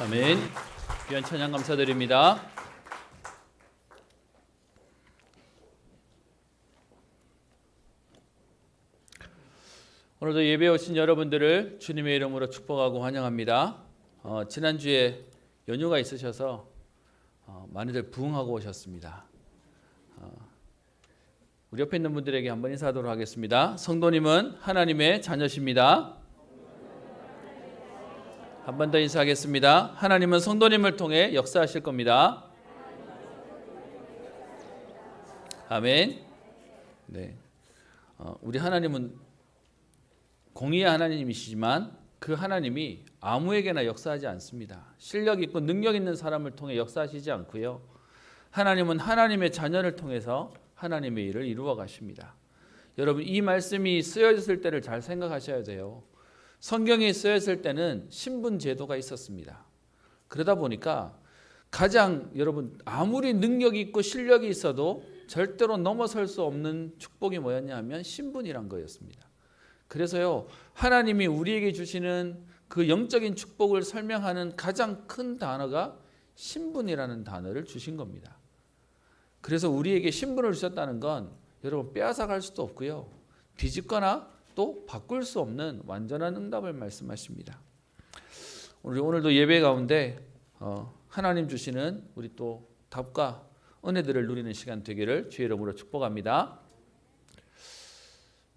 아멘. 귀한 찬양 감사드립니다. 오늘도 예배에 오신 여러분들을 주님의 이름으로 축복하고 환영합니다. 지난주에 연휴가 있으셔서 많이들 부흥하고 오셨습니다. 우리 옆에 있는 분들에게 한번 인사하도록 하겠습니다. 성도님은 하나님의 자녀십니다. 한 번 더 인사하겠습니다. 하나님은 성도님을 통해 역사하실 겁니다. 아멘. 네. 우리 하나님은 공의의 하나님이시지만 그 하나님이 아무에게나 역사하지 않습니다. 실력 있고 능력 있는 사람을 통해 역사하시지 않고요. 하나님은 하나님의 자녀를 통해서 하나님의 일을 이루어 가십니다. 여러분, 이 말씀이 쓰여졌을 때를 잘 생각하셔야 돼요. 성경에 쓰여졌을 때는 신분 제도가 있었습니다. 그러다 보니까 가장 여러분 아무리 능력이 있고 실력이 있어도 절대로 넘어설 수 없는 축복이 뭐였냐 하면 신분이란 거였습니다. 그래서요, 하나님이 우리에게 주시는 그 영적인 축복을 설명하는 가장 큰 단어가 신분이라는 단어를 주신 겁니다. 그래서 우리에게 신분을 주셨다는 건 여러분 빼앗아갈 수도 없고요, 뒤집거나 또 바꿀 수 없는 완전한 응답을 말씀하십니다. 오늘도 예배 가운데 하나님 주시는 우리 또 답과 은혜들을 누리는 시간 되기를 주의 이름으로 축복합니다.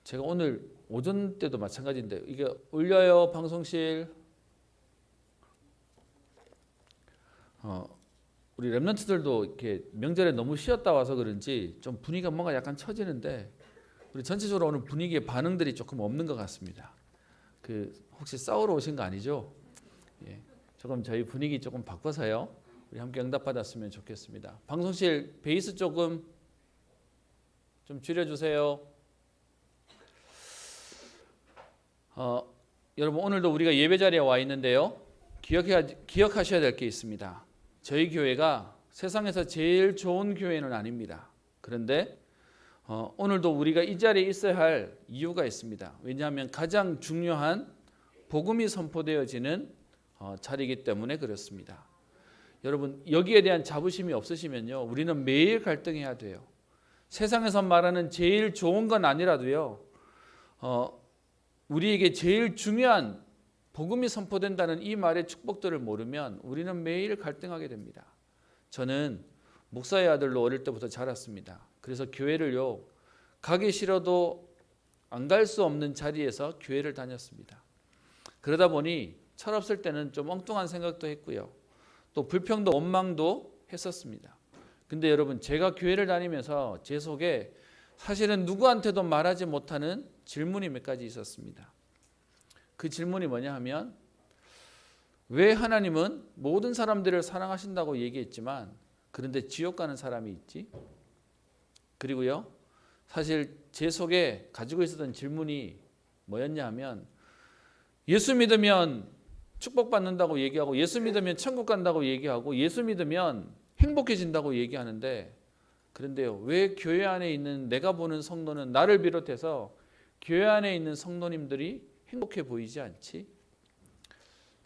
제가 오늘 오전 때도 마찬가지인데 이게 울려요 방송실. 우리 랩런트들도 이렇게 명절에 너무 쉬었다 와서 그런지 좀 분위기가 뭔가 약간 처지는데 우리 전체적으로 오늘 분위기의 반응들이 조금 없는 것 같습니다. 혹시 싸우러 오신 거 아니죠? 예, 조금 저희 분위기 조금 바꿔서요, 우리 함께 응답받았으면 좋겠습니다. 방송실 베이스 조금 좀 줄여주세요. 여러분, 오늘도 우리가 예배 자리에 와 있는데요, 기억하셔야 될 게 있습니다. 저희 교회가 세상에서 제일 좋은 교회는 아닙니다. 그런데 오늘도 우리가 이 자리에 있어야 할 이유가 있습니다. 왜냐하면 가장 중요한 복음이 선포되어지는 자리이기 때문에 그렇습니다. 여러분, 여기에 대한 자부심이 없으시면요, 우리는 매일 갈등해야 돼요. 세상에서 말하는 제일 좋은 건 아니라도요, 우리에게 제일 중요한 복음이 선포된다는 이 말의 축복들을 모르면 우리는 매일 갈등하게 됩니다. 저는 목사의 아들로 어릴 때부터 자랐습니다. 그래서 교회를요, 가기 싫어도 안 갈 수 없는 자리에서 교회를 다녔습니다. 그러다 보니 철없을 때는 좀 엉뚱한 생각도 했고요, 또 불평도 원망도 했었습니다. 근데 여러분, 제가 교회를 다니면서 제 속에 사실은 누구한테도 말하지 못하는 질문이 몇 가지 있었습니다. 그 질문이 뭐냐 하면, 왜 하나님은 모든 사람들을 사랑하신다고 얘기했지만 그런데 지옥 가는 사람이 있지? 그리고요, 사실 제 속에 가지고 있었던 질문이 뭐였냐 하면, 예수 믿으면 축복받는다고 얘기하고, 예수 믿으면 천국 간다고 얘기하고, 예수 믿으면 행복해진다고 얘기하는데, 그런데요, 왜 교회 안에 있는 내가 보는 성도는, 나를 비롯해서 교회 안에 있는 성도님들이 행복해 보이지 않지?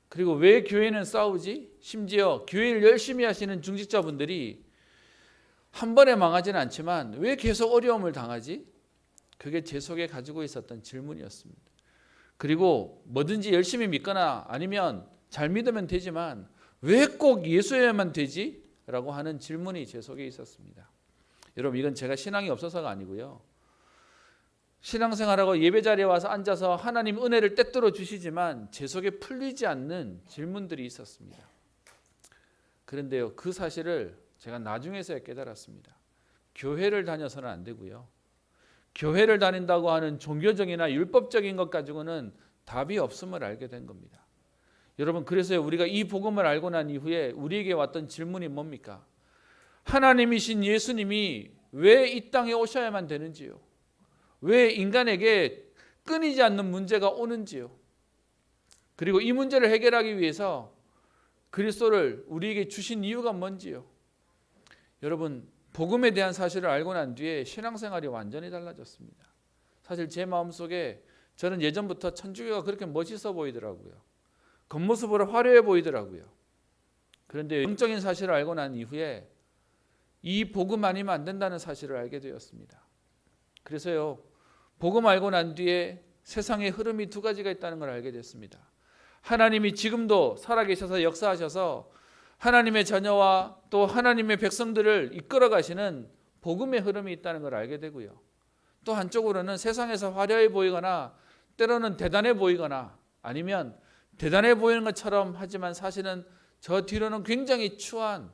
그리고 왜 교회는 싸우지? 심지어 교회를 열심히 하시는 중직자분들이 한 번에 망하지는 않지만 왜 계속 어려움을 당하지? 그게 제 속에 가지고 있었던 질문이었습니다. 그리고 뭐든지 열심히 믿거나 아니면 잘 믿으면 되지만 왜 꼭 예수여야만 되지? 라고 하는 질문이 제 속에 있었습니다. 여러분, 이건 제가 신앙이 없어서가 아니고요, 신앙생활하고 예배 자리에 와서 앉아서 하나님 은혜를 떼뚫어 주시지만 제 속에 풀리지 않는 질문들이 있었습니다. 그런데요, 그 사실을 제가 나중에서야 깨달았습니다. 교회를 다녀서는 안 되고요, 교회를 다닌다고 하는 종교적이나 율법적인 것 가지고는 답이 없음을 알게 된 겁니다. 여러분, 그래서 우리가 이 복음을 알고 난 이후에 우리에게 왔던 질문이 뭡니까? 하나님이신 예수님이 왜 이 땅에 오셔야만 되는지요? 왜 인간에게 끊이지 않는 문제가 오는지요? 그리고 이 문제를 해결하기 위해서 그리스도를 우리에게 주신 이유가 뭔지요? 여러분, 복음에 대한 사실을 알고 난 뒤에 신앙생활이 완전히 달라졌습니다. 사실 제 마음속에 저는 예전부터 천주교가 그렇게 멋있어 보이더라고요. 겉모습으로 화려해 보이더라고요. 그런데 영적인 사실을 알고 난 이후에 이 복음 아니면 안 된다는 사실을 알게 되었습니다. 그래서요, 복음 알고 난 뒤에 세상의 흐름이 두 가지가 있다는 걸 알게 됐습니다. 하나님이 지금도 살아계셔서 역사하셔서 하나님의 자녀와 또 하나님의 백성들을 이끌어 가시는 복음의 흐름이 있다는 걸 알게 되고요. 또 한쪽으로는 세상에서 화려해 보이거나 때로는 대단해 보이거나 아니면 대단해 보이는 것처럼 하지만 사실은 저 뒤로는 굉장히 추한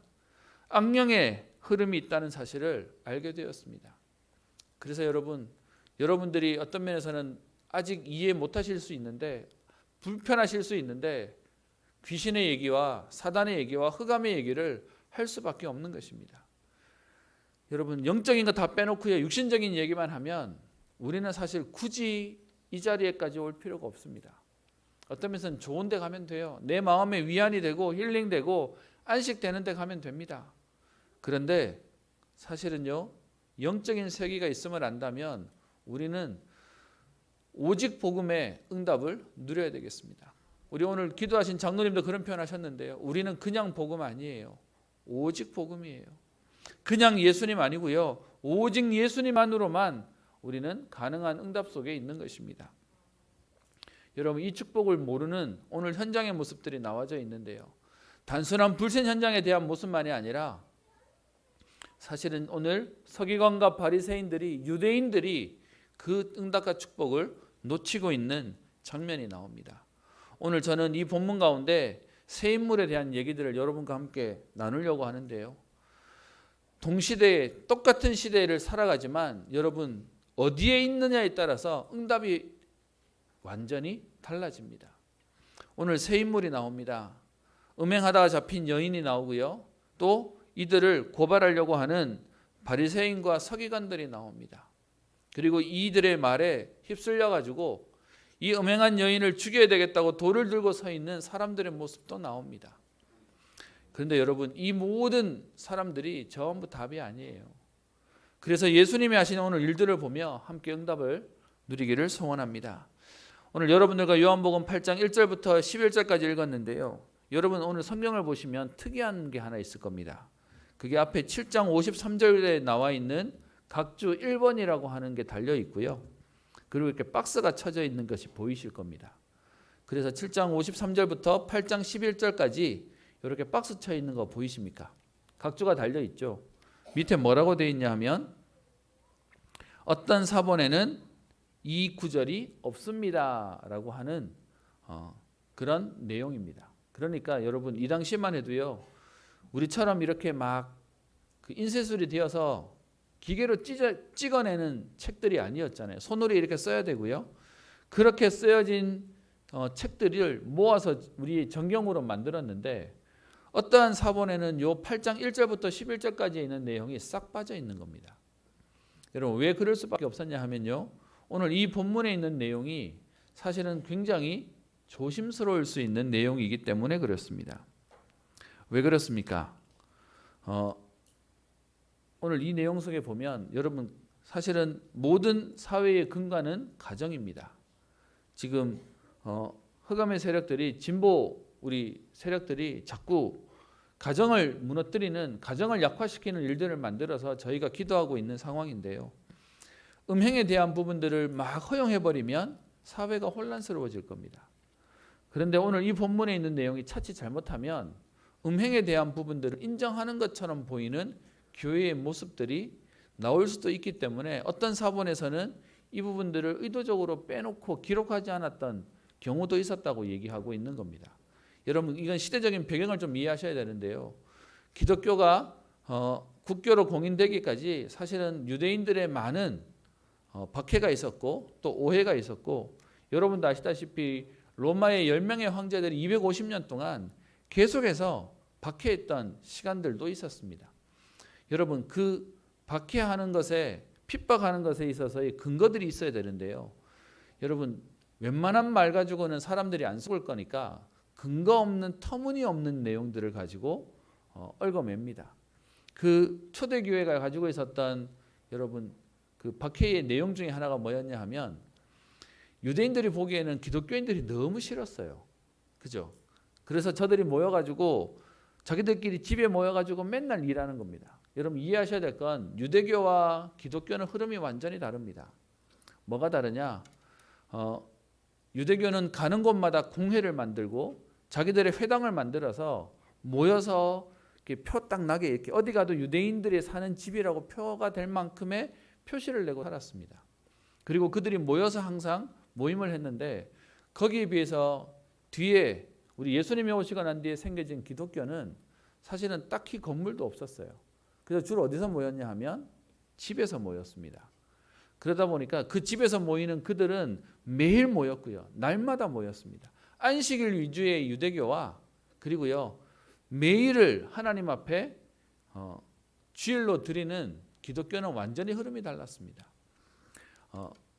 악령의 흐름이 있다는 사실을 알게 되었습니다. 그래서 여러분들이 어떤 면에서는 아직 이해 못하실 수 있는데 불편하실 수 있는데 귀신의 얘기와 사단의 얘기와 흑암의 얘기를 할 수밖에 없는 것입니다. 여러분, 영적인 거 다 빼놓고요, 육신적인 얘기만 하면 우리는 사실 굳이 이 자리에까지 올 필요가 없습니다. 어떤 면에서는 좋은 데 가면 돼요. 내 마음에 위안이 되고 힐링되고 안식되는 데 가면 됩니다. 그런데 사실은요, 영적인 세계가 있음을 안다면 우리는 오직 복음의 응답을 누려야 되겠습니다. 우리 오늘 기도하신 장로님도 그런 표현 하셨는데요. 우리는 그냥 복음 아니에요. 오직 복음이에요. 그냥 예수님 아니고요. 오직 예수님만으로만 우리는 가능한 응답 속에 있는 것입니다. 여러분, 이 축복을 모르는 오늘 현장의 모습들이 나와져 있는데요. 단순한 불신 현장에 대한 모습만이 아니라 사실은 오늘 서기관과 바리새인들이, 유대인들이 그 응답과 축복을 놓치고 있는 장면이 나옵니다. 오늘 저는 이 본문 가운데 새 인물에 대한 얘기들을 여러분과 함께 나누려고 하는데요. 동시대에 똑같은 시대를 살아가지만 여러분 어디에 있느냐에 따라서 응답이 완전히 달라집니다. 오늘 새 인물이 나옵니다. 음행하다가 잡힌 여인이 나오고요. 또 이들을 고발하려고 하는 바리새인과 서기관들이 나옵니다. 그리고 이들의 말에 휩쓸려 가지고 이 음행한 여인을 죽여야 되겠다고 돌을 들고 서 있는 사람들의 모습도 나옵니다. 그런데 여러분, 이 모든 사람들이 전부 답이 아니에요. 그래서 예수님이 하시는 오늘 일들을 보며 함께 응답을 누리기를 소원합니다. 오늘 여러분들과 요한복음 8장 1절부터 11절까지 읽었는데요. 여러분 오늘 성경을 보시면 특이한 게 하나 있을 겁니다. 그게 앞에 7장 53절에 나와 있는 각주 1번이라고 하는 게 달려 있고요. 그리고 이렇게 박스가 쳐져 있는 것이 보이실 겁니다. 그래서 7장 53절부터 8장 11절까지 이렇게 박스 쳐 있는 거 보이십니까? 각주가 달려 있죠. 밑에 뭐라고 되어 있냐 하면 어떤 사본에는 이 구절이 없습니다 라고 하는 그런 내용입니다. 그러니까 여러분 이 당시만 해도요, 우리처럼 이렇게 막 그 인쇄술이 되어서 기계로 찍어내는 책들이 아니었잖아요. 손으로 이렇게 써야 되고요. 그렇게 쓰여진 책들을 모아서 우리 정경으로 만들었는데 어떠한 사본에는 요 8장 1절부터 11절까지 있는 내용이 싹 빠져 있는 겁니다. 여러분 왜 그럴 수밖에 없었냐 하면요, 오늘 이 본문에 있는 내용이 사실은 굉장히 조심스러울 수 있는 내용이기 때문에 그렇습니다. 왜 그렇습니까? 오늘 이 내용 속에 보면 여러분 사실은 모든 사회의 근간은 가정입니다. 지금 흑암의 세력들이, 진보 우리 세력들이 자꾸 가정을 무너뜨리는, 가정을 약화시키는 일들을 만들어서 저희가 기도하고 있는 상황인데요. 음행에 대한 부분들을 막 허용해버리면 사회가 혼란스러워질 겁니다. 그런데 오늘 이 본문에 있는 내용이 차치 잘못하면 음행에 대한 부분들을 인정하는 것처럼 보이는 교회의 모습들이 나올 수도 있기 때문에 어떤 사본에서는 이 부분들을 의도적으로 빼놓고 기록하지 않았던 경우도 있었다고 얘기하고 있는 겁니다. 여러분 이건 시대적인 배경을 좀 이해하셔야 되는데요. 기독교가 국교로 공인되기까지 사실은 유대인들의 많은 박해가 있었고 또 오해가 있었고, 여러분도 아시다시피 로마의 10명의 황제들이 250년 동안 계속해서 박해했던 시간들도 있었습니다. 여러분 그 박해하는 것에, 핍박하는 것에 있어서의 근거들이 있어야 되는데요. 여러분 웬만한 말 가지고는 사람들이 안 속을 거니까 근거 없는 터무니없는 내용들을 가지고 얽어맵니다. 그 초대교회가 가지고 있었던 여러분 그 박해의 내용 중에 하나가 뭐였냐 하면 유대인들이 보기에는 기독교인들이 너무 싫었어요. 그죠? 그래서 저들이 모여가지고 자기들끼리 집에 모여가지고 맨날 일하는 겁니다. 여러분 이해하셔야 될 건 유대교와 기독교는 흐름이 완전히 다릅니다. 뭐가 다르냐? 유대교는 가는 곳마다 공회를 만들고 자기들의 회당을 만들어서 모여서 표 딱 나게 이렇게 어디 가도 유대인들이 사는 집이라고 표가 될 만큼의 표시를 내고 살았습니다. 그리고 그들이 모여서 항상 모임을 했는데 거기에 비해서 뒤에 우리 예수님이 오시고 난 뒤에 생겨진 기독교는 사실은 딱히 건물도 없었어요. 그래서 주로 어디서 모였냐 하면 집에서 모였습니다. 그러다 보니까 그 집에서 모이는 그들은 매일 모였고요. 날마다 모였습니다. 안식일 위주의 유대교와 그리고요 매일을 하나님 앞에 주일로 드리는 기독교는 완전히 흐름이 달랐습니다.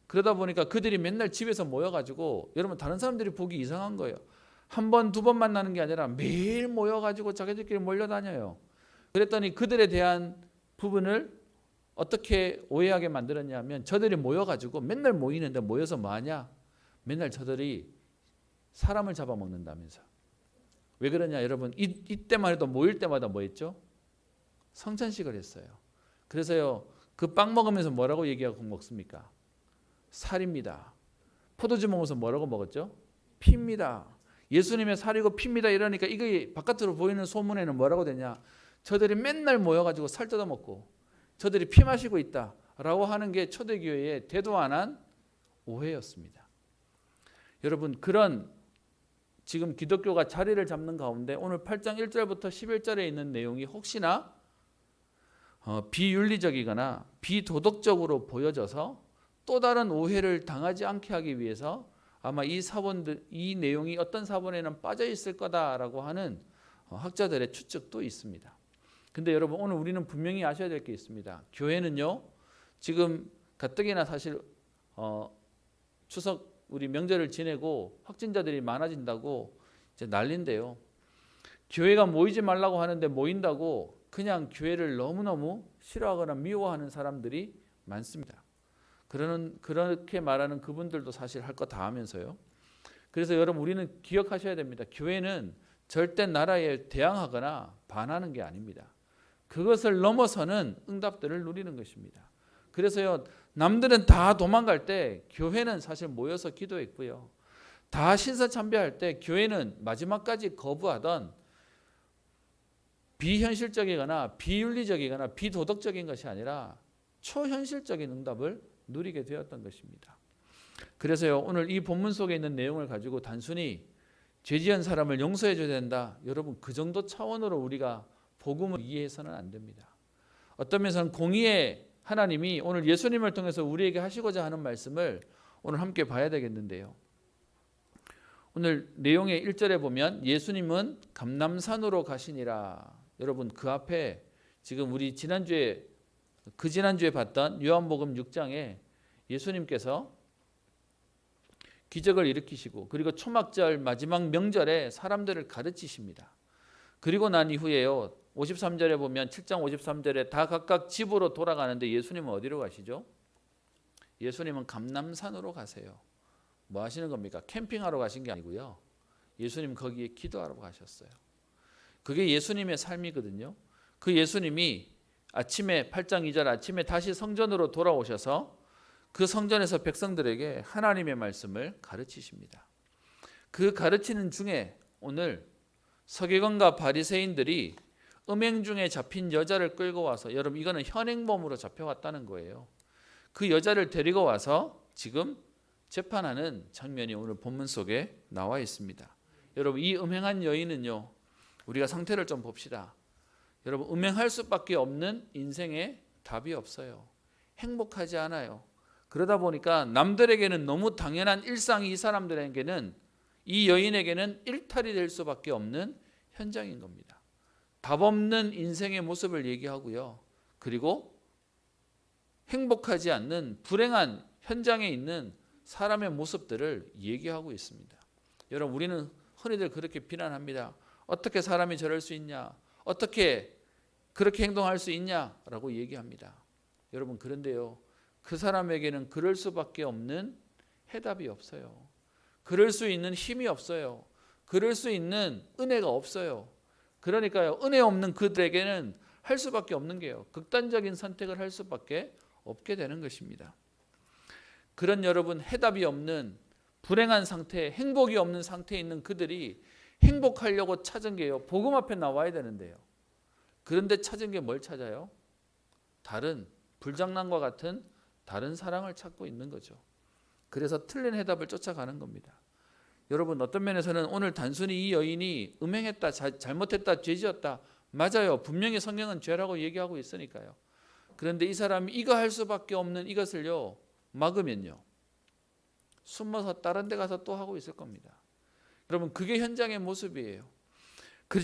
그러다 보니까 그들이 맨날 집에서 모여가지고 여러분 다른 사람들이 보기 이상한 거예요. 한 번, 두 번 만나는 게 아니라 매일 모여가지고 자기들끼리 몰려다녀요. 그랬더니 그들에 대한 부분을 어떻게 오해하게 만들었냐면 저들이 모여가지고 맨날 모이는데 모여서 뭐하냐? 맨날 저들이 사람을 잡아먹는다면서. 왜 그러냐 여러분 이때만 해도 모일 때마다 뭐 했죠? 성찬식을 했어요. 그래서요 그 빵 먹으면서 뭐라고 얘기하고 먹습니까? 살입니다. 포도주 먹으면서 뭐라고 먹었죠? 피입니다. 예수님의 살이고 피입니다 이러니까 이게 바깥으로 보이는 소문에는 뭐라고 되냐? 저들이 맨날 모여가지고 살 뜯어먹고 저들이 피 마시고 있다라고 하는 게 초대교회의 대도 안 한 오해였습니다. 여러분 그런 지금 기독교가 자리를 잡는 가운데 오늘 8장 1절부터 11절에 있는 내용이 혹시나 비윤리적이거나 비도덕적으로 보여져서 또 다른 오해를 당하지 않게 하기 위해서 아마 이 내용이 어떤 사본에는 빠져 있을 거다라고 하는 학자들의 추측도 있습니다. 근데 여러분 오늘 우리는 분명히 아셔야 될 게 있습니다. 교회는요 지금 가뜩이나 사실 추석 우리 명절을 지내고 확진자들이 많아진다고 이제 난리인데요. 교회가 모이지 말라고 하는데 모인다고 그냥 교회를 너무너무 싫어하거나 미워하는 사람들이 많습니다. 그렇게 말하는 그분들도 사실 할 거 다 하면서요. 그래서 여러분 우리는 기억하셔야 됩니다. 교회는 절대 나라에 대항하거나 반하는 게 아닙니다. 그것을 넘어서는 응답들을 누리는 것입니다. 그래서요 남들은 다 도망갈 때 교회는 사실 모여서 기도했고요. 다 신사참배할 때 교회는 마지막까지 거부하던 비현실적이거나 비윤리적이거나 비도덕적인 것이 아니라 초현실적인 응답을 누리게 되었던 것입니다. 그래서요 오늘 이 본문 속에 있는 내용을 가지고 단순히 죄지은 사람을 용서해 줘야 된다. 여러분 그 정도 차원으로 우리가 복음을 이해해서는 안 됩니다. 어떤 면에서는 공의의 하나님이 오늘 예수님을 통해서 우리에게 하시고자 하는 말씀을 오늘 함께 봐야 되겠는데요. 오늘 내용의 1절에 보면 예수님은 감람산으로 가시니라. 여러분 그 앞에 지금 우리 지난주에 봤던 요한복음 6장에 예수님께서 기적을 일으키시고 그리고 초막절 마지막 명절에 사람들을 가르치십니다. 그리고 난 이후에요 53절에 보면 7장 53절에 다 각각 집으로 돌아가는데 예수님은 어디로 가시죠? 예수님은 감람산으로 가세요. 뭐 하시는 겁니까? 캠핑하러 가신 게 아니고요. 예수님 거기에 기도하러 가셨어요. 그게 예수님의 삶이거든요. 그 예수님이 아침에 8장 2절 아침에 다시 성전으로 돌아오셔서 그 성전에서 백성들에게 하나님의 말씀을 가르치십니다. 그 가르치는 중에 오늘 서기관과 바리새인들이 음행 중에 잡힌 여자를 끌고 와서 여러분 이거는 현행범으로 잡혀왔다는 거예요. 그 여자를 데리고 와서 지금 재판하는 장면이 오늘 본문 속에 나와 있습니다. 여러분 이 음행한 여인은요 우리가 상태를 좀 봅시다. 여러분 음행할 수밖에 없는 인생에 답이 없어요. 행복하지 않아요. 그러다 보니까 남들에게는 너무 당연한 일상이 이 사람들에게는 이 여인에게는 일탈이 될 수밖에 없는 현장인 겁니다. 답 없는 인생의 모습을 얘기하고요. 그리고 행복하지 않는 불행한 현장에 있는 사람의 모습들을 얘기하고 있습니다. 여러분 우리는 흔히들 그렇게 비난합니다. 어떻게 사람이 저럴 수 있냐? 어떻게 그렇게 행동할 수 있냐라고 얘기합니다. 여러분 그런데요. 그 사람에게는 그럴 수밖에 없는 해답이 없어요. 그럴 수 있는 힘이 없어요. 그럴 수 있는 은혜가 없어요. 그러니까요, 은혜 없는 그들에게는 할 수밖에 없는 게요, 극단적인 선택을 할 수밖에 없게 되는 것입니다. 그런 여러분, 해답이 없는 불행한 상태, 행복이 없는 상태에 있는 그들이 행복하려고 찾은 게요, 복음 앞에 나와야 되는데요. 그런데 찾은 게 뭘 찾아요? 다른, 불장난과 같은 다른 사랑을 찾고 있는 거죠. 그래서 틀린 해답을 쫓아가는 겁니다. 여러분, 어떤 면에서는 오늘 단순히 이 여인이 음행했다, 잘못했다, 죄지었다, 맞아요. 분명히 성경은 죄라고 얘기하고 있으니까요. 그런데 이 사람이 이거 할 수밖에 없는 이것을요, 막으면요, 숨어서 다른 데 가서 또 하고 있을 겁니다. 여러분, 그게 현장의 모습이에요.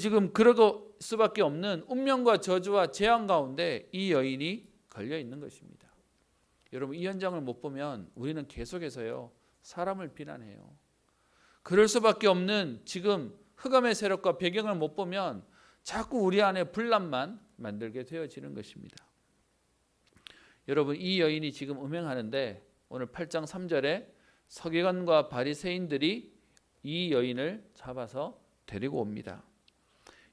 지금 그럴 수밖에 없는 운명과 저주와 재앙 가운데 이 여인이 걸려 있는 것입니다. 여러분, 이 현장을 못 보면 우리는 계속해서요, 사람을 비난해요. 그럴 수밖에 없는 지금 흑암의 세력과 배경을 못 보면 자꾸 우리 안에 분란만 만들게 되어지는 것입니다. 여러분, 이 여인이 지금 음행하는데 오늘 8장 3절에 서기관과 바리새인들이 이 여인을 잡아서 데리고 옵니다.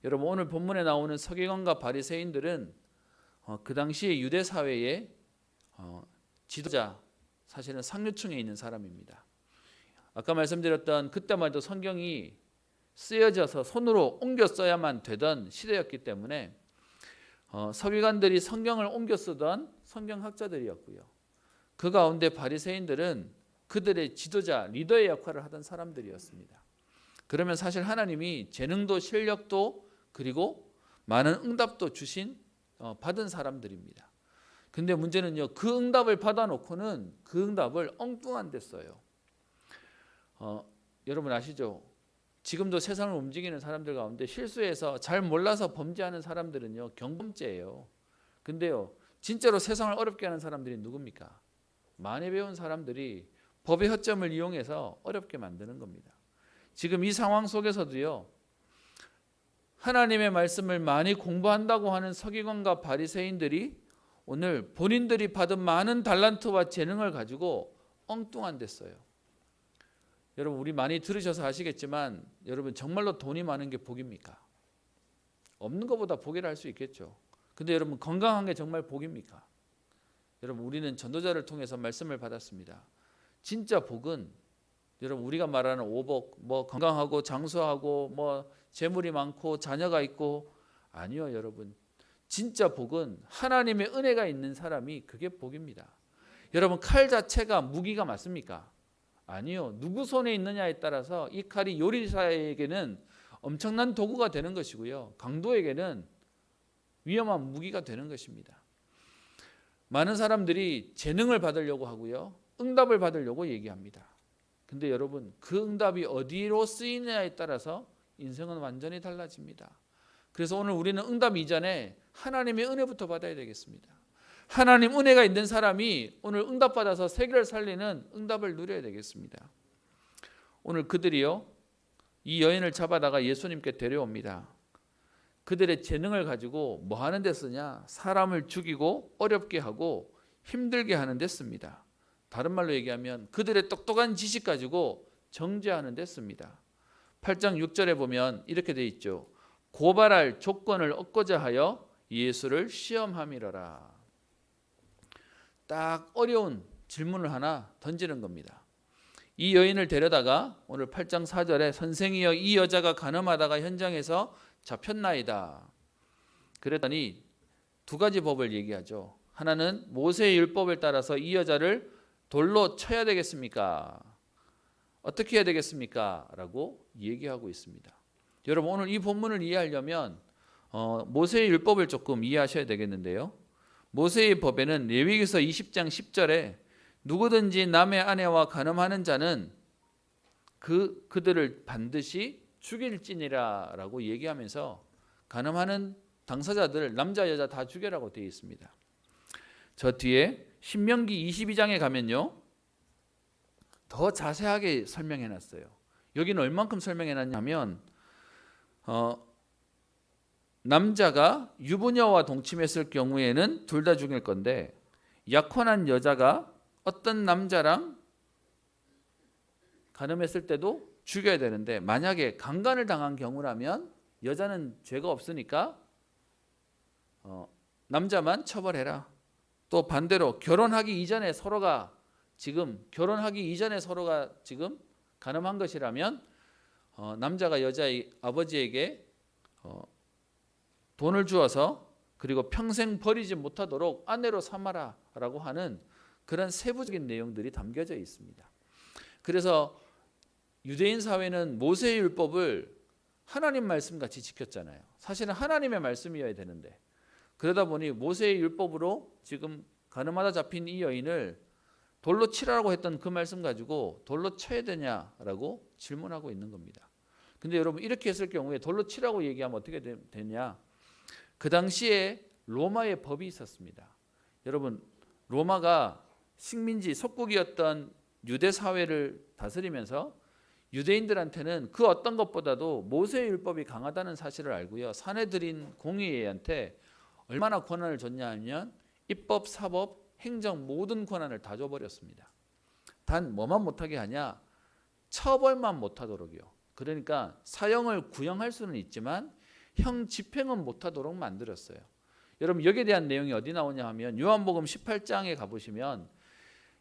여러분, 오늘 본문에 나오는 서기관과 바리새인들은 그 당시의 유대 사회의 지도자, 사실은 상류층에 있는 사람입니다. 아까 말씀드렸던 그때만 해도 성경이 쓰여져서 손으로 옮겨 써야만 되던 시대였기 때문에 서기관들이 성경을 옮겨 쓰던 성경학자들이었고요. 그 가운데 바리새인들은 그들의 지도자, 리더의 역할을 하던 사람들이었습니다. 그러면 사실 하나님이 재능도 실력도 그리고 많은 응답도 받은 사람들입니다. 근데 문제는요, 그 응답을 받아놓고는 그 응답을 엉뚱한 데 써요. 여러분 아시죠? 지금도 세상을 움직이는 사람들 가운데 실수해서 잘 몰라서 범죄하는 사람들은요, 경범죄예요. 근데요, 진짜로 세상을 어렵게 하는 사람들이 누굽니까? 많이 배운 사람들이 법의 허점을 이용해서 어렵게 만드는 겁니다. 지금 이 상황 속에서도요, 하나님의 말씀을 많이 공부한다고 하는 서기관과 바리새인들이 오늘 본인들이 받은 많은 달란트와 재능을 가지고 엉뚱한 데 써요. 여러분, 우리 많이 들으셔서 아시겠지만 여러분, 정말로 돈이 많은 게 복입니까? 없는 것보다 복이라 할 수 있겠죠. 근데 여러분, 건강한 게 정말 복입니까? 여러분, 우리는 전도자를 통해서 말씀을 받았습니다. 진짜 복은 여러분, 우리가 말하는 오복, 건강하고 장수하고 재물이 많고 자녀가 있고, 아니요. 여러분, 진짜 복은 하나님의 은혜가 있는 사람이 그게 복입니다. 여러분, 칼 자체가 무기가 맞습니까? 아니요. 누구 손에 있느냐에 따라서 이 칼이 요리사에게는 엄청난 도구가 되는 것이고요, 강도에게는 위험한 무기가 되는 것입니다. 많은 사람들이 재능을 받으려고 하고요, 응답을 받으려고 얘기합니다. 근데 여러분, 그 응답이 어디로 쓰이느냐에 따라서 인생은 완전히 달라집니다. 그래서 오늘 우리는 응답 이전에 하나님의 은혜부터 받아야 되겠습니다. 하나님 은혜가 있는 사람이 오늘 응답받아서 세계를 살리는 응답을 누려야 되겠습니다. 오늘 그들이요, 이 여인을 잡아다가 예수님께 데려옵니다. 그들의 재능을 가지고 뭐 하는 데 쓰냐? 사람을 죽이고 어렵게 하고 힘들게 하는 데 씁니다. 다른 말로 얘기하면 그들의 똑똑한 지식 가지고 정죄하는 데 씁니다. 8장 6절에 보면 이렇게 돼 있죠. 고발할 조건을 얻고자 하여 예수를 시험함이러라. 딱 어려운 질문을 하나 던지는 겁니다. 이 여인을 데려다가 오늘 8장 4절에 선생이여, 이 여자가 간음하다가 현장에서 잡혔나이다. 그랬더니 두 가지 법을 얘기하죠. 하나는 모세의 율법을 따라서 이 여자를 돌로 쳐야 되겠습니까? 어떻게 해야 되겠습니까? 라고 얘기하고 있습니다. 여러분, 오늘 이 본문을 이해하려면 모세의 율법을 조금 이해하셔야 되겠는데요. 모세의 법에는 레위기서 20장 10절에 누구든지 남의 아내와 간음하는 자는 그들을 반드시 죽일지니라 라고 얘기하면서 간음하는 당사자들 남자 여자 다 죽여라고 되어 있습니다. 저 뒤에 신명기 22장에 가면요, 더 자세하게 설명해 놨어요. 여기는 얼만큼 설명해 놨냐면 남자가 유부녀와 동침했을 경우에는 둘 다 죽일 건데, 약혼한 여자가 어떤 남자랑 간음했을 때도 죽여야 되는데, 만약에 강간을 당한 경우라면 여자는 죄가 없으니까 남자만 처벌해라. 또 반대로 결혼하기 이전에 서로가 지금 가늠한 것이라면 남자가 여자의 아버지에게 돈을 주어서 그리고 평생 버리지 못하도록 아내로 삼아라라고 하는 그런 세부적인 내용들이 담겨져 있습니다. 그래서 유대인 사회는 모세의 율법을 하나님 말씀같이 지켰잖아요. 사실은 하나님의 말씀이어야 되는데 그러다 보니 모세의 율법으로 지금 가늠하다 잡힌 이 여인을 돌로 치라고 했던 그 말씀 가지고 돌로 쳐야 되냐라고 질문하고 있는 겁니다. 근데 여러분 이렇게 했을 경우에 돌로 치라고 얘기하면 어떻게 되냐? 그 당시에 로마의 법이 있었습니다. 여러분 로마가 식민지 속국이었던 유대 사회를 다스리면서 유대인들한테는 그 어떤 것보다도 모세의 율법이 강하다는 사실을 알고요. 사내들인 공의회한테 얼마나 권한을 줬냐 하면 입법, 사법, 행정 모든 권한을 다 줘버렸습니다. 단 뭐만 못하게 하냐? 처벌만 못하도록이요. 그러니까 사형을 구형할 수는 있지만 형 집행은 못하도록 만들었어요. 여러분 여기에 대한 내용이 어디 나오냐 하면 요한복음 18장에 가보시면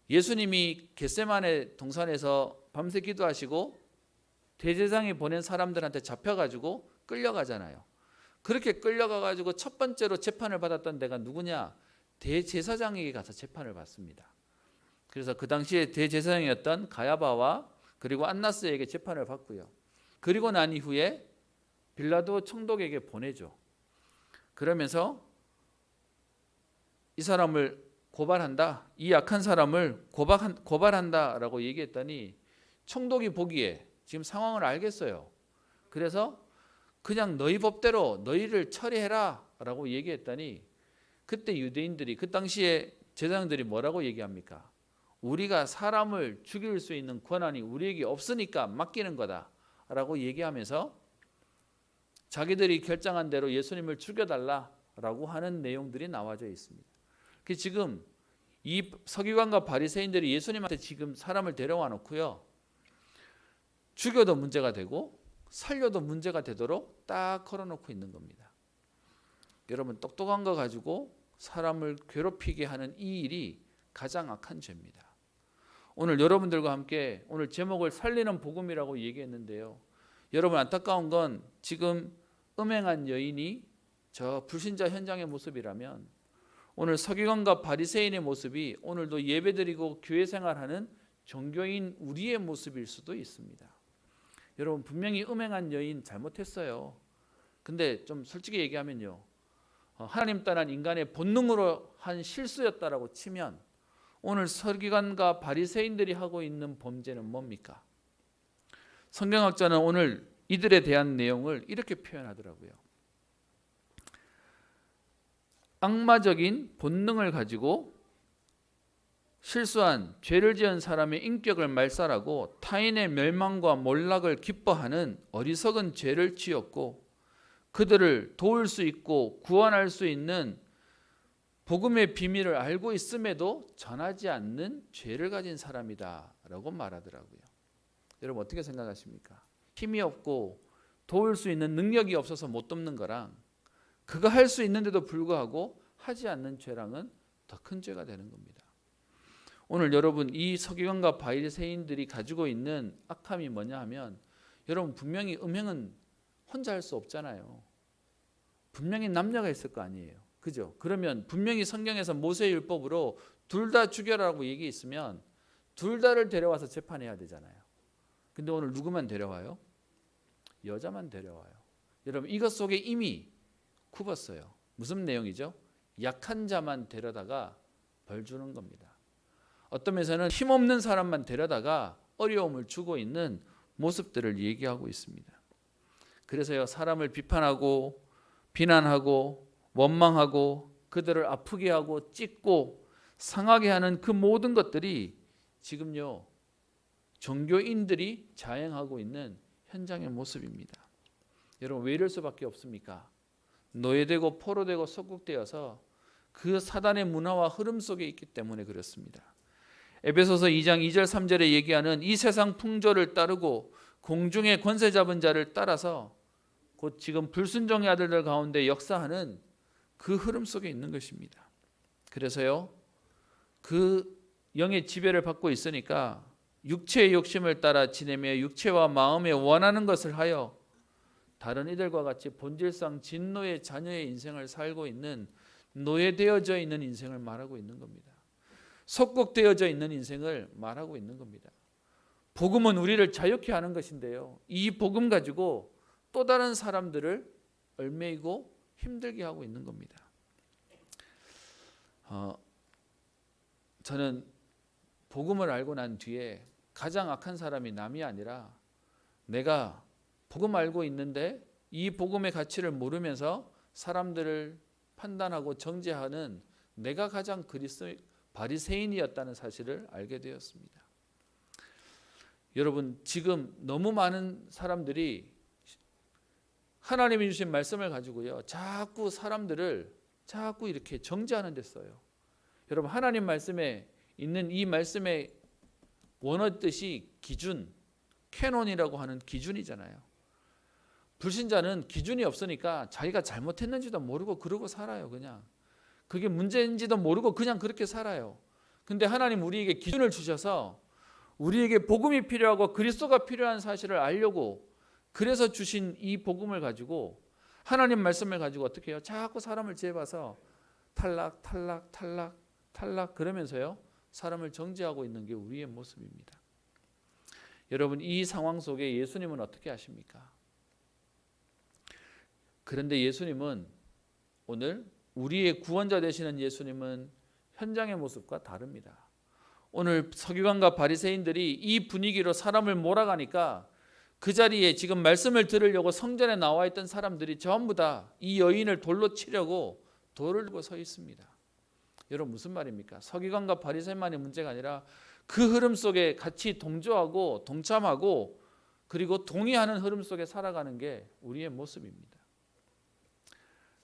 예수님이 겟세마네 동산에서 밤새 기도하시고 대제사장이 보낸 사람들한테 잡혀가지고 끌려가잖아요. 그렇게 끌려가가지고 첫 번째로 재판을 받았던 데가 누구냐? 대제사장에게 가서 재판을 받습니다. 그래서 그 당시에 대제사장이었던 가야바와 그리고 안나스에게 재판을 받고요. 그리고 난 이후에 빌라도 총독에게 보내죠. 그러면서 이 사람을 고발한다. 이 악한 사람을 고발한다라고 얘기했더니 총독이 보기에 지금 상황을 알겠어요. 그래서 그냥 너희 법대로 너희를 처리해라 라고 얘기했더니 그때 유대인들이 그 당시에 제사장들이 뭐라고 얘기합니까? 우리가 사람을 죽일 수 있는 권한이 우리에게 없으니까 맡기는 거다 라고 얘기하면서 자기들이 결정한 대로 예수님을 죽여달라라고 하는 내용들이 나와져 있습니다. 지금 이 서기관과 바리새인들이 예수님한테 지금 사람을 데려와 놓고요. 죽여도 문제가 되고 살려도 문제가 되도록 딱 걸어놓고 있는 겁니다. 여러분 똑똑한 거 가지고 사람을 괴롭히게 하는 이 일이 가장 악한 죄입니다. 오늘 여러분들과 함께 오늘 제목을 살리는 복음이라고 얘기했는데요. 여러분 안타까운 건 지금 음행한 여인이 저 불신자 현장의 모습이라면 오늘 서기관과 바리새인의 모습이 오늘도 예배드리고 교회 생활하는 종교인 우리의 모습일 수도 있습니다. 여러분 분명히 음행한 여인 잘못했어요. 근데 좀 솔직히 얘기하면요. 하나님 떠난 인간의 본능으로 한 실수였다라고 치면 오늘 서기관과 바리새인들이 하고 있는 범죄는 뭡니까? 성경학자는 오늘 이들에 대한 내용을 이렇게 표현하더라고요. 악마적인 본능을 가지고 실수한 죄를 지은 사람의 인격을 말살하고 타인의 멸망과 몰락을 기뻐하는 어리석은 죄를 지었고 그들을 도울 수 있고 구원할 수 있는 복음의 비밀을 알고 있음에도 전하지 않는 죄를 가진 사람이다 라고 말하더라고요. 여러분 어떻게 생각하십니까? 힘이 없고 도울 수 있는 능력이 없어서 못 돕는 거랑 그거 할 수 있는데도 불구하고 하지 않는 죄랑은 더 큰 죄가 되는 겁니다. 오늘 여러분 이 서기관과 바리새인들이 가지고 있는 악함이 뭐냐 하면 여러분 분명히 음행은 혼자 할 수 없잖아요. 분명히 남녀가 있을 거 아니에요. 그죠? 그러면 분명히 성경에서 모세의 율법으로 둘 다 죽여라고 얘기했으면 둘 다를 데려와서 재판해야 되잖아요. 근데 오늘 누구만 데려와요? 여자만 데려와요. 여러분 이것 속에 이미 굽었어요. 무슨 내용이죠? 약한 자만 데려다가 벌 주는 겁니다. 어떤 면에서는 힘없는 사람만 데려다가 어려움을 주고 있는 모습들을 얘기하고 있습니다. 그래서요 사람을 비판하고 비난하고 원망하고 그들을 아프게 하고 찢고 상하게 하는 그 모든 것들이 지금요 종교인들이 자행하고 있는 현장의 모습입니다. 여러분 왜 이럴 수밖에 없습니까? 노예되고 포로되고 속국되어서 그 사단의 문화와 흐름 속에 있기 때문에 그렇습니다. 에베소서 2장 2절 3절에 얘기하는 이 세상 풍조를 따르고 공중의 권세 잡은 자를 따라서 곧 지금 불순종의 아들들 가운데 역사하는 그 흐름 속에 있는 것입니다. 그래서요, 그 영의 지배를 받고 있으니까 육체의 욕심을 따라 지내며 육체와 마음에 원하는 것을 하여 다른 이들과 같이 본질상 진노의 자녀의 인생을 살고 있는, 노예되어져 있는 인생을 말하고 있는 겁니다. 속국되어져 있는 인생을 말하고 있는 겁니다. 복음은 우리를 자유케 하는 것인데요, 이 복음 가지고 또 다른 사람들을 얽매이고 힘들게 하고 있는 겁니다. 저는 복음을 알고 난 뒤에 가장 악한 사람이 남이 아니라 내가 복음 알고 있는데 이 복음의 가치를 모르면서 사람들을 판단하고 정죄하는 내가 가장 바리새인이었다는 사실을 알게 되었습니다. 여러분, 지금 너무 많은 사람들이 하나님이 주신 말씀을 가지고요, 자꾸 사람들을 자꾸 이렇게 정죄하는 데 써요. 여러분, 하나님 말씀에 있는 이 말씀의 원어 뜻이 기준, 캐논이라고 하는 기준이잖아요. 불신자는 기준이 없으니까 자기가 잘못했는지도 모르고 그러고 살아요. 그냥 그게 문제인지도 모르고 그냥 그렇게 살아요. 근데 하나님 우리에게 기준을 주셔서 우리에게 복음이 필요하고 그리스도가 필요한 사실을 알려고, 그래서 주신 이 복음을 가지고, 하나님 말씀을 가지고 어떻게 해요? 자꾸 사람을 재봐서 탈락 그러면서요, 사람을 정죄하고 있는 게 우리의 모습입니다. 여러분, 이 상황 속에 예수님은 어떻게 하십니까? 그런데 예수님은, 오늘 우리의 구원자 되시는 예수님은 현장의 모습과 다릅니다. 오늘 서기관과 바리새인들이 이 분위기로 사람을 몰아가니까 그 자리에 지금 말씀을 들으려고 성전에 나와 있던 사람들이 전부 다 이 여인을 돌로 치려고 돌을 들고 서 있습니다. 여러분, 무슨 말입니까? 서기관과 바리새인만의 문제가 아니라 그 흐름 속에 같이 동조하고 동참하고 그리고 동의하는 흐름 속에 살아가는 게 우리의 모습입니다.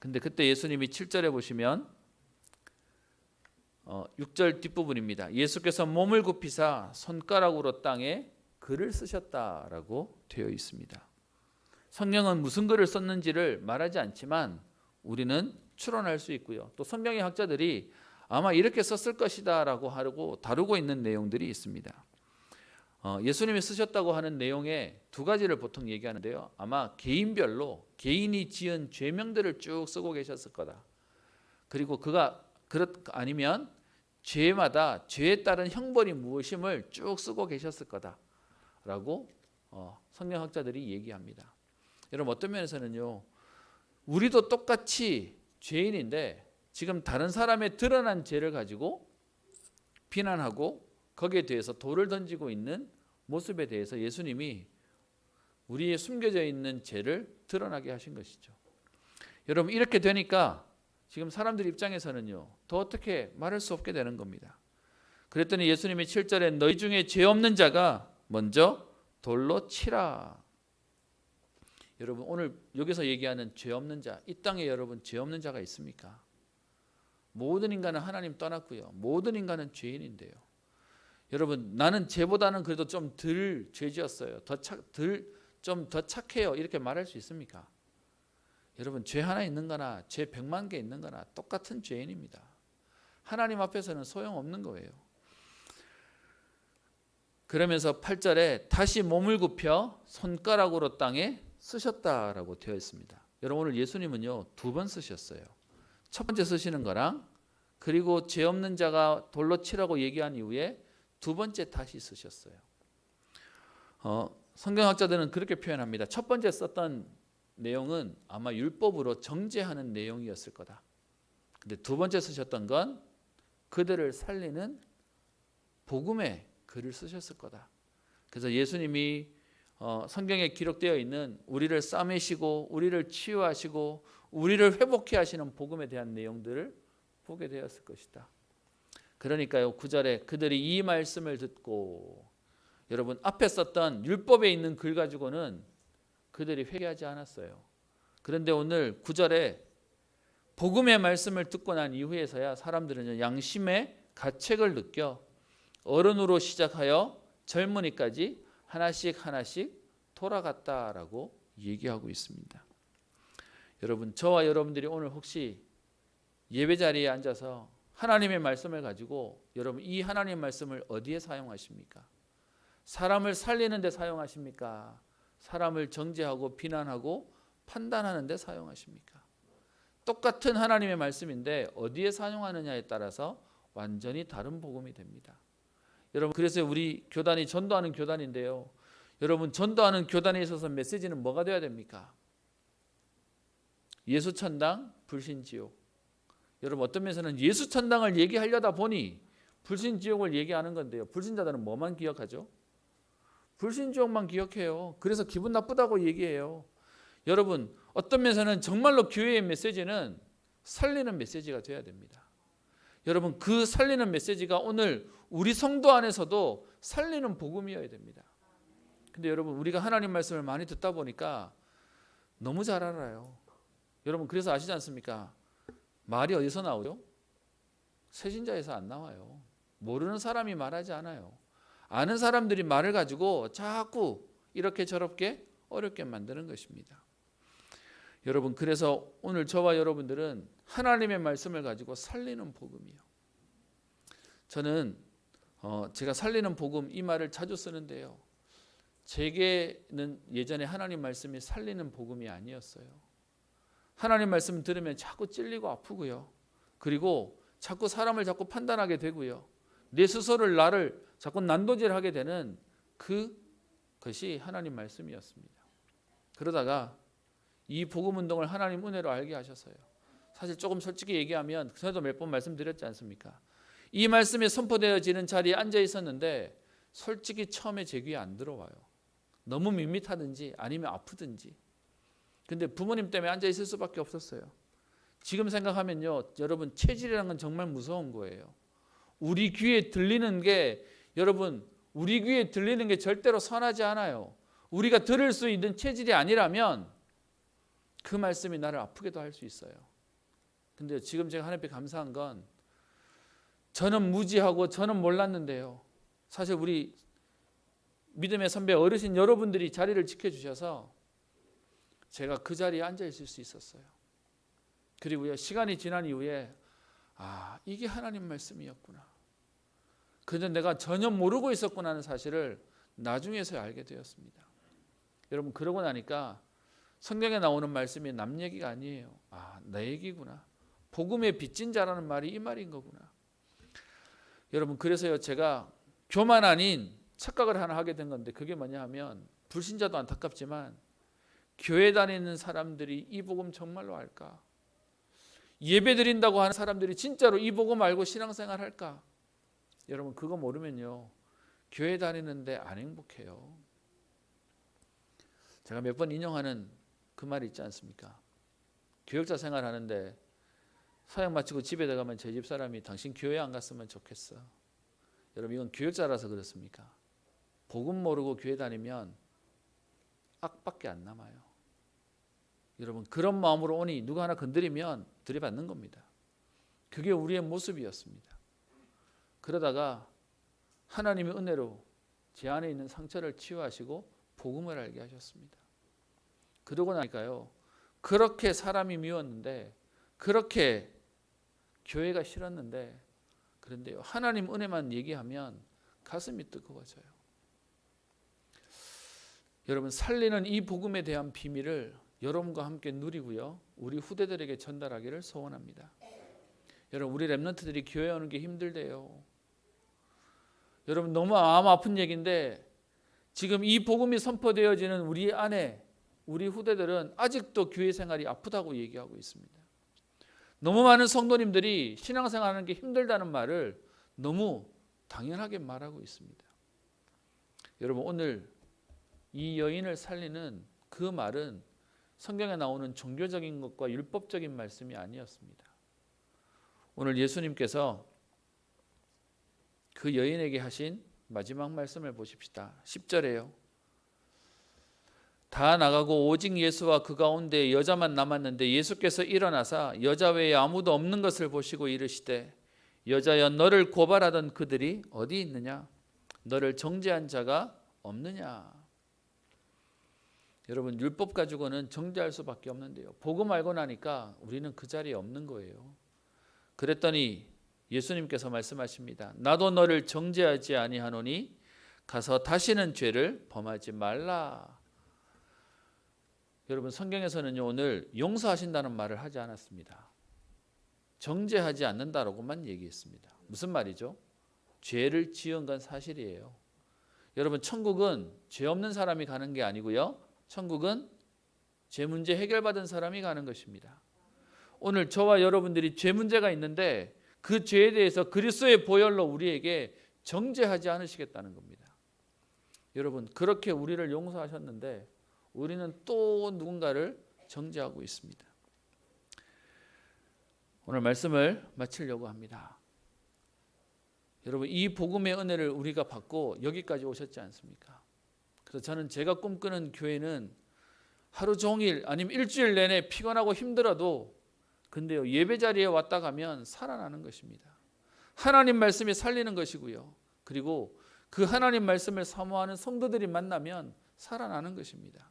근데 그때 예수님이 7절에 보시면 6절 뒷부분입니다. 예수께서 몸을 굽히사 손가락으로 땅에 글을 쓰셨다라고 되어 있습니다. 성경은 무슨 글을 썼는지를 말하지 않지만 우리는 추론할 수 있고요. 또 성경의 학자들이 아마 이렇게 썼을 것이다 라고 하고 다루고 있는 내용들이 있습니다. 예수님이 쓰셨다고 하는 내용의 두 가지를 보통 얘기하는데요, 아마 개인별로 개인이 지은 죄명들을 쭉 쓰고 계셨을 거다. 그리고 아니면 죄마다 죄에 따른 형벌이 무엇임을 쭉 쓰고 계셨을 거다라고 성경학자들이 얘기합니다. 여러분, 어떤 면에서는요, 우리도 똑같이 죄인인데 지금 다른 사람의 드러난 죄를 가지고 비난하고 거기에 대해서 돌을 던지고 있는 모습에 대해서 예수님이 우리의 숨겨져 있는 죄를 드러나게 하신 것이죠. 여러분, 이렇게 되니까 지금 사람들 입장에서는요, 더 어떻게 말할 수 없게 되는 겁니다. 그랬더니 예수님이 7절에 너희 중에 죄 없는 자가 먼저 돌로 치라. 여러분, 오늘 여기서 얘기하는 죄 없는 자, 이 땅에 여러분 죄 없는 자가 있습니까? 모든 인간은 하나님 떠났고요, 모든 인간은 죄인인데요. 여러분, 나는 죄보다는 그래도 좀 덜 죄지었어요, 좀 더 착해요, 이렇게 말할 수 있습니까? 여러분, 죄 하나 있는 거나 죄 100만 개 있는 거나 똑같은 죄인입니다. 하나님 앞에서는 소용없는 거예요. 그러면서 8절에 다시 몸을 굽혀 손가락으로 땅에 쓰셨다라고 되어 있습니다. 여러분, 오늘 예수님은요, 2번 쓰셨어요. 첫 번째 쓰시는 거랑 그리고 죄 없는 자가 돌로 치라고 얘기한 이후에 2번째 다시 쓰셨어요. 성경학자들은 그렇게 표현합니다. 첫 번째 썼던 내용은 아마 율법으로 정죄하는 내용이었을 거다. 근데 2번째 쓰셨던 건 그들을 살리는 복음의 글을 쓰셨을 거다. 그래서 예수님이 성경에 기록되어 있는 우리를 싸매시고 우리를 치유하시고 우리를 회복해 하시는 복음에 대한 내용들을 보게 되었을 것이다. 그러니까요, 9절에 그들이 이 말씀을 듣고, 여러분, 앞에 썼던 율법에 있는 글 가지고는 그들이 회개하지 않았어요. 그런데 오늘 9절에 복음의 말씀을 듣고 난 이후에서야 사람들은 양심의 가책을 느껴 어른으로 시작하여 젊은이까지 하나씩 돌아갔다라고 얘기하고 있습니다. 여러분, 저와 여러분들이 오늘 혹시 예배 자리에 앉아서 하나님의 말씀을 가지고 여러분 이 하나님의 말씀을 어디에 사용하십니까? 사람을 살리는 데 사용하십니까? 사람을 정죄하고 비난하고 판단하는 데 사용하십니까? 똑같은 하나님의 말씀인데 어디에 사용하느냐에 따라서 완전히 다른 복음이 됩니다. 여러분, 그래서 우리 교단이 전도하는 교단인데요. 여러분, 전도하는 교단에 있어서 메시지는 뭐가 돼야 됩니까? 예수천당, 불신지옥. 여러분, 어떤 면에서는 예수천당을 얘기하려다 보니 불신지옥을 얘기하는 건데요. 불신자들은 뭐만 기억하죠? 불신지옥만 기억해요. 그래서 기분 나쁘다고 얘기해요. 여러분, 어떤 면에서는 정말로 교회의 메시지는 살리는 메시지가 돼야 됩니다. 여러분, 그 살리는 메시지가 오늘 우리 성도 안에서도 살리는 복음이어야 됩니다. 근데 여러분, 우리가 하나님 말씀을 많이 듣다 보니까 너무 잘 알아요. 여러분, 그래서 아시지 않습니까? 말이 어디서 나오죠? 새신자에서 안 나와요. 모르는 사람이 말하지 않아요. 아는 사람들이 말을 가지고 자꾸 이렇게 저렇게 어렵게 만드는 것입니다. 여러분, 그래서 오늘 저와 여러분들은 하나님의 말씀을 가지고 살리는 복음이요. 저는 제가 살리는 복음 이 말을 자주 쓰는데요. 제게는 예전에 하나님 말씀이 살리는 복음이 아니었어요. 하나님 말씀 들으면 자꾸 찔리고 아프고요. 그리고 자꾸 사람을 자꾸 판단하게 되고요. 내 스스로를 나를 자꾸 난도질하게 되는 그것이 하나님 말씀이었습니다. 그러다가 이 복음 운동을 하나님 은혜로 알게 하셨어요. 사실 조금 솔직히 얘기하면 저도 몇 번 말씀드렸지 않습니까? 이 말씀이 선포되어지는 자리에 앉아 있었는데 솔직히 처음에 제 귀에 안 들어와요. 너무 밋밋하든지 아니면 아프든지. 근데 부모님 때문에 앉아 있을 수밖에 없었어요. 지금 생각하면요, 여러분, 체질이라는 건 정말 무서운 거예요. 우리 귀에 들리는 게, 여러분, 우리 귀에 들리는 게 절대로 선하지 않아요. 우리가 들을 수 있는 체질이 아니라면 그 말씀이 나를 아프게도 할 수 있어요. 근데 지금 제가 하나님께 감사한 건 저는 무지하고 저는 몰랐는데요. 사실 우리 믿음의 선배 어르신 여러분들이 자리를 지켜주셔서 제가 그 자리에 앉아 있을 수 있었어요. 그리고요, 시간이 지난 이후에 이게 하나님 말씀이었구나. 그런데 내가 전혀 모르고 있었구나 하는 사실을 나중에서야 알게 되었습니다. 여러분, 그러고 나니까 성경에 나오는 말씀이 남 얘기가 아니에요. 내 얘기구나. 복음의 빚진 자라는 말이 이 말인 거구나. 여러분, 그래서요, 제가 교만 아닌 착각을 하나 하게 된 건데 그게 뭐냐 하면, 불신자도 안타깝지만 교회 다니는 사람들이 이 복음 정말로 알까? 예배 드린다고 하는 사람들이 진짜로 이 복음 알고 신앙생활 할까? 여러분, 그거 모르면요, 교회 다니는데 안 행복해요. 제가 몇 번 인용하는 그 말이 있지 않습니까? 교역자 생활하는데 사역 마치고 집에 들어가면 제 집 사람이 당신 교회 안 갔으면 좋겠어. 여러분, 이건 교역자라서 그렇습니까? 복음 모르고 교회 다니면 악밖에 안 남아요. 여러분, 그런 마음으로 오니 누가 하나 건드리면 들이받는 겁니다. 그게 우리의 모습이었습니다. 그러다가 하나님의 은혜로 제 안에 있는 상처를 치유하시고 복음을 알게 하셨습니다. 그러고 나니까요, 그렇게 사람이 미웠는데, 그렇게 교회가 싫었는데, 그런데요, 하나님 은혜만 얘기하면 가슴이 뜨거워져요. 여러분, 살리는 이 복음에 대한 비밀을 여러분과 함께 누리고요, 우리 후대들에게 전달하기를 소원합니다. 여러분, 우리 렘넌트들이 교회 오는 게 힘들대요. 여러분, 너무 마음 아픈 얘기인데 지금 이 복음이 선포되어지는 우리 안에 우리 후대들은 아직도 교회 생활이 아프다고 얘기하고 있습니다. 너무 많은 성도님들이 신앙생활하는 게 힘들다는 말을 너무 당연하게 말하고 있습니다. 여러분, 오늘 이 여인을 살리는 그 말은 성경에 나오는 종교적인 것과 율법적인 말씀이 아니었습니다. 오늘 예수님께서 그 여인에게 하신 마지막 말씀을 보십시다. 10절에요. 다 나가고 오직 예수와 그 가운데 여자만 남았는데 예수께서 일어나사 여자 외에 아무도 없는 것을 보시고 이르시되, 여자여, 너를 고발하던 그들이 어디 있느냐? 너를 정죄한 자가 없느냐? 여러분 율법 가지고는 정죄할 수밖에 없는데요. 복음 알고 나니까 우리는 그 자리에 없는 거예요. 그랬더니 예수님께서 말씀하십니다. 나도 너를 정죄하지 아니하노니 가서 다시는 죄를 범하지 말라. 여러분 성경에서는요 오늘 용서하신다는 말을 하지 않았습니다. 정죄하지 않는다라고만 얘기했습니다. 무슨 말이죠? 죄를 지은 건 사실이에요. 여러분 천국은 죄 없는 사람이 가는 게 아니고요. 천국은 죄 문제 해결받은 사람이 가는 것입니다. 오늘 저와 여러분들이 죄 문제가 있는데 그 죄에 대해서 그리스도의 보혈로 우리에게 정죄하지 않으시겠다는 겁니다. 여러분 그렇게 우리를 용서하셨는데 우리는 또 누군가를 정죄하고 있습니다. 오늘 말씀을 마치려고 합니다. 여러분 이 복음의 은혜를 우리가 받고 여기까지 오셨지 않습니까? 그래서 저는 제가 꿈꾸는 교회는 하루 종일 아니면 일주일 내내 피곤하고 힘들어도 근데요 예배 자리에 왔다 가면 살아나는 것입니다. 하나님 말씀이 살리는 것이고요. 그리고 그 하나님 말씀을 사모하는 성도들이 만나면 살아나는 것입니다.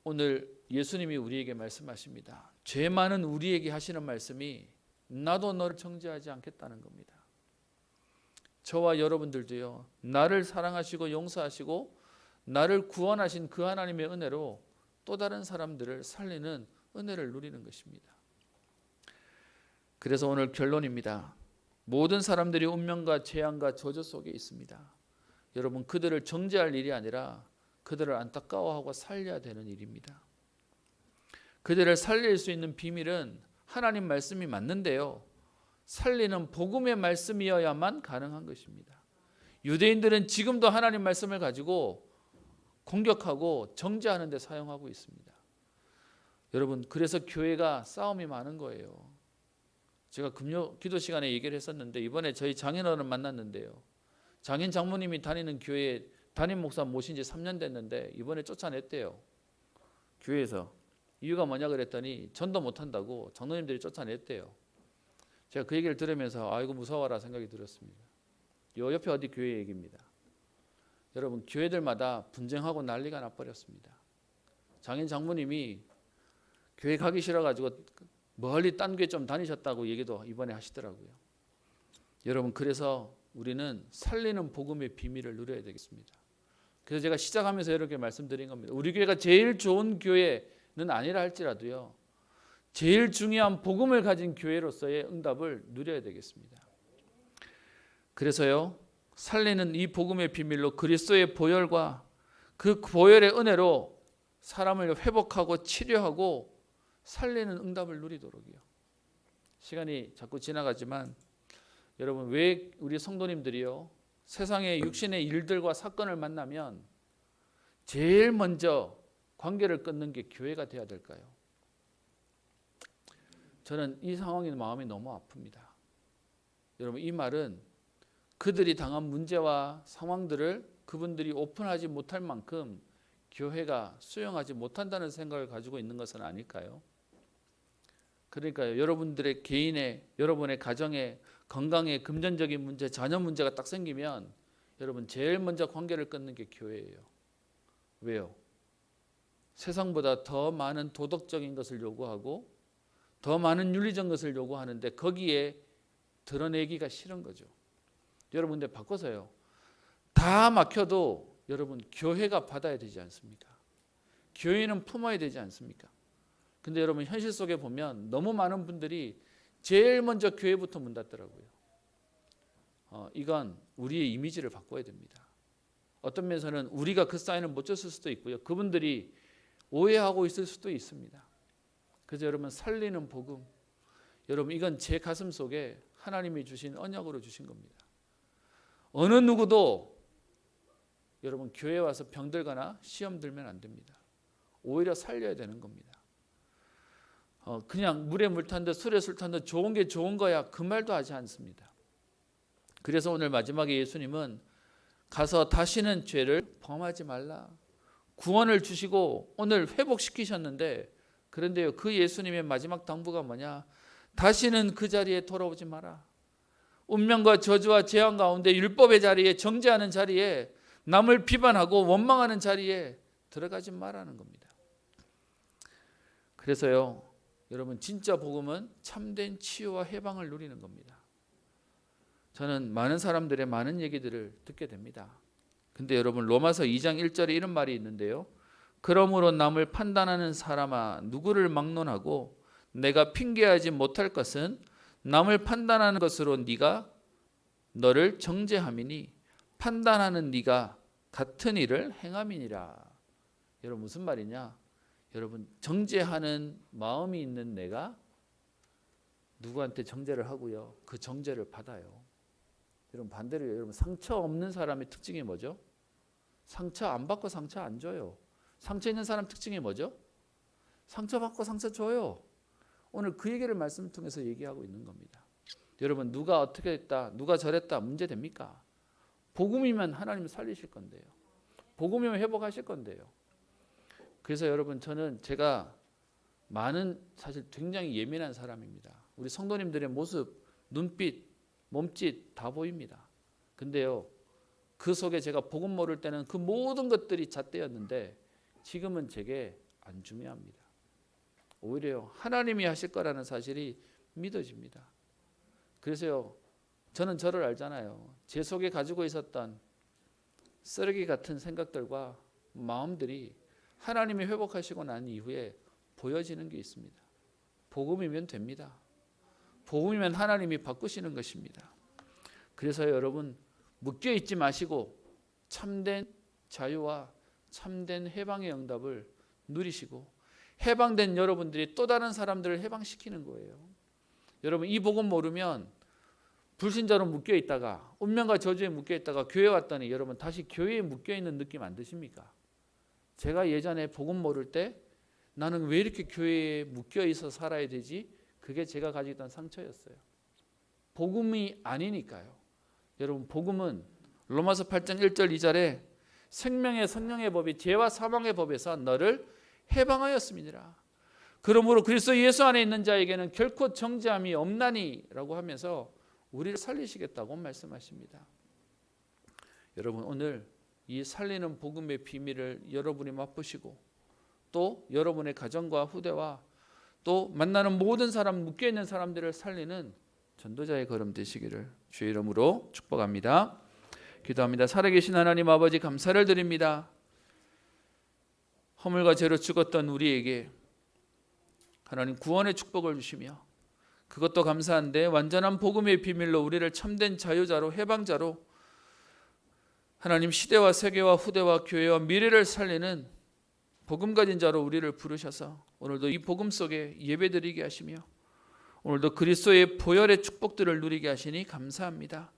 오늘 예수님이 우리에게 말씀하십니다. 죄 많은 우리에게 하시는 말씀이 나도 너를 정죄하지 않겠다는 겁니다. 저와 여러분들도요. 나를 사랑하시고 용서하시고 나를 구원하신 그 하나님의 은혜로 또 다른 사람들을 살리는 은혜를 누리는 것입니다. 그래서 오늘 결론입니다. 모든 사람들이 운명과 재앙과 저주 속에 있습니다. 여러분 그들을 정죄할 일이 아니라 그들을 안타까워하고 살려야 되는 일입니다. 그들을 살릴 수 있는 비밀은 하나님 말씀이 맞는데요. 살리는 복음의 말씀이어야만 가능한 것입니다. 유대인들은 지금도 하나님 말씀을 가지고 공격하고 정죄하는 데 사용하고 있습니다. 여러분 그래서 교회가 싸움이 많은 거예요. 제가 금요 기도 시간에 얘기를 했었는데 이번에 저희 장인어른 만났는데요. 장인 장모님이 다니는 교회에 담임 목사 모신 지 3년 됐는데 이번에 쫓아냈대요. 교회에서. 이유가 뭐냐 그랬더니 전도 못한다고 장로님들이 쫓아냈대요. 제가 그 얘기를 들으면서 아이고 무서워라 생각이 들었습니다. 요 옆에 어디 교회 얘기입니다. 여러분 교회들마다 분쟁하고 난리가 나버렸습니다. 장인 장모님이 교회 가기 싫어가지고 멀리 딴 교회 좀 다니셨다고 얘기도 이번에 하시더라고요. 여러분 그래서 우리는 살리는 복음의 비밀을 누려야 되겠습니다. 그래서 제가 시작하면서 이렇게 말씀드린 겁니다. 우리 교회가 제일 좋은 교회는 아니라 할지라도요. 제일 중요한 복음을 가진 교회로서의 응답을 누려야 되겠습니다. 그래서요. 살리는 이 복음의 비밀로 그리스도의 보혈과 그 보혈의 은혜로 사람을 회복하고 치료하고 살리는 응답을 누리도록이요. 시간이 자꾸 지나가지만 여러분 왜 우리 성도님들이요 세상의 육신의 일들과 사건을 만나면 제일 먼저 관계를 끊는 게 교회가 돼야 될까요? 저는 이 상황에 마음이 너무 아픕니다. 여러분 이 말은 그들이 당한 문제와 상황들을 그분들이 오픈하지 못할 만큼 교회가 수용하지 못한다는 생각을 가지고 있는 것은 아닐까요? 그러니까요. 여러분들의 개인의 여러분의 가정의 건강의 금전적인 문제, 자녀 문제가 딱 생기면 여러분 제일 먼저 관계를 끊는 게 교회예요. 왜요? 세상보다 더 많은 도덕적인 것을 요구하고 더 많은 윤리적 것을 요구하는데 거기에 드러내기가 싫은 거죠. 여러분 근데 바꿔서요. 다 막혀도 여러분 교회가 받아야 되지 않습니까? 교회는 품어야 되지 않습니까? 근데 여러분 현실 속에 보면 너무 많은 분들이 제일 먼저 교회부터 문 닫더라고요. 이건 우리의 이미지를 바꿔야 됩니다. 어떤 면에서는 우리가 그 사인을 못 줬을 수도 있고요. 그분들이 오해하고 있을 수도 있습니다. 그래서 여러분 살리는 복음, 여러분 이건 제 가슴 속에 하나님이 주신 언약으로 주신 겁니다. 어느 누구도 여러분 교회 와서 병들거나 시험 들면 안 됩니다. 오히려 살려야 되는 겁니다. 그냥 물에 물 탄 듯 술에 술 탄 듯 좋은 게 좋은 거야 그 말도 하지 않습니다. 그래서 오늘 마지막에 예수님은 가서 다시는 죄를 범하지 말라. 구원을 주시고 오늘 회복시키셨는데 그런데요 그 예수님의 마지막 당부가 뭐냐? 다시는 그 자리에 돌아오지 마라. 운명과 저주와 재앙 가운데 율법의 자리에, 정죄하는 자리에, 남을 비판하고 원망하는 자리에 들어가지 말라는 겁니다. 그래서요, 여러분, 진짜 복음은 참된 치유와 해방을 누리는 겁니다. 저는 많은 사람들의 많은 얘기들을 듣게 됩니다. 근데 여러분, 로마서 2장 1절에 이런 말이 있는데요. 그러므로 남을 판단하는 사람아, 누구를 막론하고 내가 핑계하지 못할 것은 남을 판단하는 것으로 네가 너를 정죄함이니 판단하는 네가 같은 일을 행함이니라. 여러분, 무슨 말이냐? 여러분, 정죄하는 마음이 있는 내가 누구한테 정죄를 하고요, 그 정죄를 받아요. 여러분, 반대로 여러분, 상처 없는 사람의 특징이 뭐죠? 상처 안 받고 상처 안 줘요. 상처 있는 사람 특징이 뭐죠? 상처 받고 상처 줘요. 오늘 그 얘기를 말씀을 통해서 얘기하고 있는 겁니다. 여러분, 누가 어떻게 했다, 누가 저랬다 문제 됩니까? 복음이면 하나님 살리실 건데요. 복음이면 회복하실 건데요. 그래서 여러분, 제가 사실 굉장히 예민한 사람입니다. 우리 성도님들의 모습, 눈빛, 몸짓 다 보입니다. 근데요, 그 속에 제가 복음 모를 때는 그 모든 것들이 잣대였는데 지금은 제게 안 중요합니다. 오히려 하나님이 하실 거라는 사실이 믿어집니다. 그래서요, 저는 저를 알잖아요. 제 속에 가지고 있었던 쓰레기 같은 생각들과 마음들이 하나님이 회복하시고 난 이후에 보여지는 게 있습니다. 복음이면 됩니다. 복음이면 하나님이 바꾸시는 것입니다. 그래서 여러분, 묶여 있지 마시고 참된 자유와 참된 해방의 응답을 누리시고, 해방된 여러분들이 또 다른 사람들을 해방시키는 거예요. 여러분, 이 복음 모르면 불신자로 묶여 있다가, 운명과 저주에 묶여 있다가 교회 왔더니 여러분 다시 교회에 묶여 있는 느낌 안 드십니까? 제가 예전에 복음 모를 때 나는 왜 이렇게 교회에 묶여 있어 살아야 되지? 그게 제가 가지고 있던 상처였어요. 복음이 아니니까요. 여러분, 복음은 로마서 8장 1절 2절에 생명의 성령의 법이 죄와 사망의 법에서 너를 해방하였음이니라. 그러므로 그리스도 예수 안에 있는 자에게는 결코 정죄함이 없나니라고 하면서 우리를 살리시겠다고 말씀하십니다. 여러분, 오늘 이 살리는 복음의 비밀을 여러분이 맛보시고, 또 여러분의 가정과 후대와 또 만나는 모든 사람, 묶여있는 사람들을 살리는 전도자의 걸음 되시기를 주의 이름으로 축복합니다. 기도합니다. 살아계신 하나님 아버지, 감사를 드립니다. 허물과 죄로 죽었던 우리에게 하나님 구원의 축복을 주시며, 그것도 감사한데 완전한 복음의 비밀로 우리를 참된 자유자로, 해방자로, 하나님 시대와 세계와 후대와 교회와 미래를 살리는 복음 가진 자로 우리를 부르셔서 오늘도 이 복음 속에 예배드리게 하시며, 오늘도 그리스도의 보혈의 축복들을 누리게 하시니 감사합니다.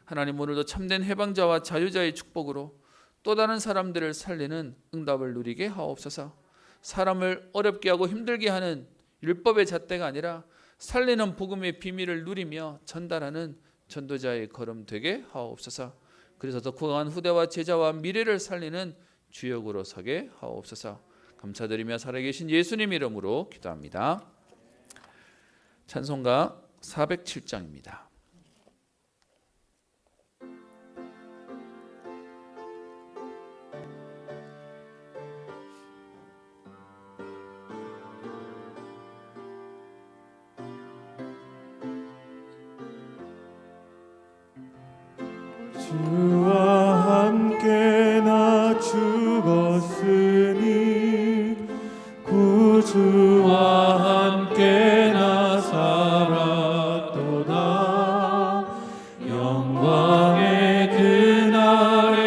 하나님, 오늘도 참된 해방자와 자유자의 축복으로 또 다른 사람들을 살리는 응답을 누리게 하옵소서. 사람을 어렵게 하고 힘들게 하는 율법의 잣대가 아니라 살리는 복음의 비밀을 누리며 전달하는 전도자의 걸음 되게 하옵소서. 그래서 더 강한 후대와 제자와 미래를 살리는 주역으로 서게 하옵소서. 감사드리며 살아계신 예수님 이름으로 기도합니다. 찬송가 407장입니다. 주와 함께 나 죽었으니 구주와 함께 나 살았도다. 영광의 그날에